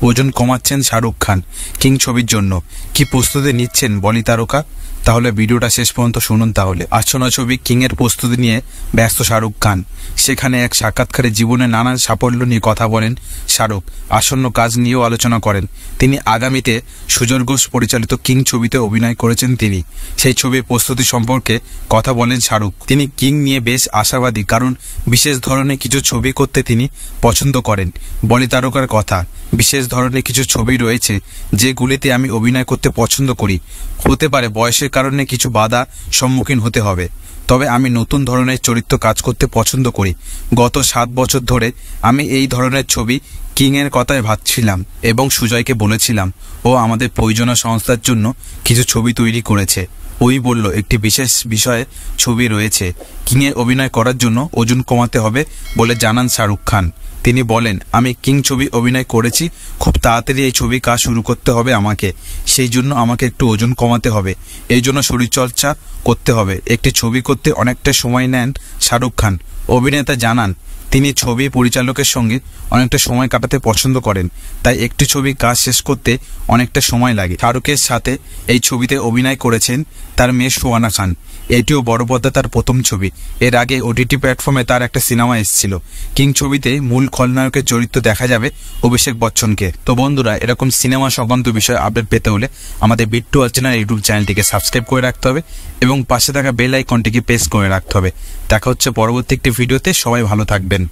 ওজন কমাচ্ছেন শাহরুখ খান কিং ছবির জন্য। কি প্রস্তুতি নিচ্ছেন বলি তারকা? তাহলে ভিডিওটা শেষ পর্যন্ত শুনুন। তাহলে আসন্ন ছবি কিং এর প্রস্তুতি নিয়ে ব্যস্ত শাহরুখ খান। সেখানে এক সাক্ষাৎকারে জীবনের নানান সাফল্য নিয়ে কথা বলেন শাহরুখ। আসন্ন কাজ নিয়েও আলোচনা করেন তিনি। আগামীতে সুজন ঘোষ পরিচালিত কিং ছবিতে অভিনয় করেছেন তিনি। সেই ছবির প্রস্তুতি সম্পর্কে কথা বলেন শাহরুখ। তিনি কিং নিয়ে বেশ আশাবাদী, কারণ বিশেষ ধরনের কিছু ছবি করতে তিনি পছন্দ করেন। বলি তারকার কথা, বিশেষ ধরনের কিছু ছবি রয়েছে যেগুলিতে আমি অভিনয় করতে পছন্দ করি। হতে পারে বয়সের কারণে কিছু বাধা সম্মুখীন হতে হবে, তবে আমি নতুন ধরনের চরিত্র কাজ করতে পছন্দ করি। গত 7 বছর ধরে আমি এই ধরনের ছবি কিং এর কথায় ভাবছিলাম এবং সুজয়কে বলেছিলাম ও আমাদের প্রয়োজনীয় সংস্থার জন্য কিছু ছবি তৈরি করেছে। ওই বলল একটি বিশেষ বিষয়ে ছবি রয়েছে। কিং এ অভিনয় করার জন্য ওজন কমাতে হবে বলে জানান শাহরুখ খান। তিনি বলেন, আমি কিং ছবি অভিনয় করেছি, খুব তাড়াতাড়ি এই ছবি কাজ শুরু করতে হবে আমাকে। সেই জন্য আমাকে একটু ওজন কমাতে হবে, এই জন্য শরীরচর্চা করতে হবে। একটি ছবি করতে অনেকটা সময় নেন শাহরুখ খান। অভিনেতা জানান তিনি ছবি পরিচালকের সঙ্গে অনেকটা সময় কাটাতে পছন্দ করেন, তাই একটি ছবি কাজ শেষ করতে অনেকটা সময় লাগে। শাহরুখের সাথে এই ছবিতে অভিনয় করেছেন তার মেয়ে সুহানা খান। এটিও বড় পর্দা তার প্রথম ছবি। এর আগে ওটিটি প্ল্যাটফর্মে তার একটা সিনেমা এসেছিল। কিং ছবিতে মূল খলনায়কের চরিত্র দেখা যাবে অভিষেক বচ্চনকে। তো বন্ধুরা, এরকম সিনেমা সংক্রান্ত বিষয়ে আপডেট পেতে হলে আমাদের বিট্টু অর্চনার ইউটিউব চ্যানেলটিকে সাবস্ক্রাইব করে রাখতে হবে এবং পাশে থাকা বেল আইকনটিকে প্রেস করে রাখতে হবে। দেখা হচ্ছে পরবর্তী একটি ভিডিওতে। সবাই ভালো থাকবেন।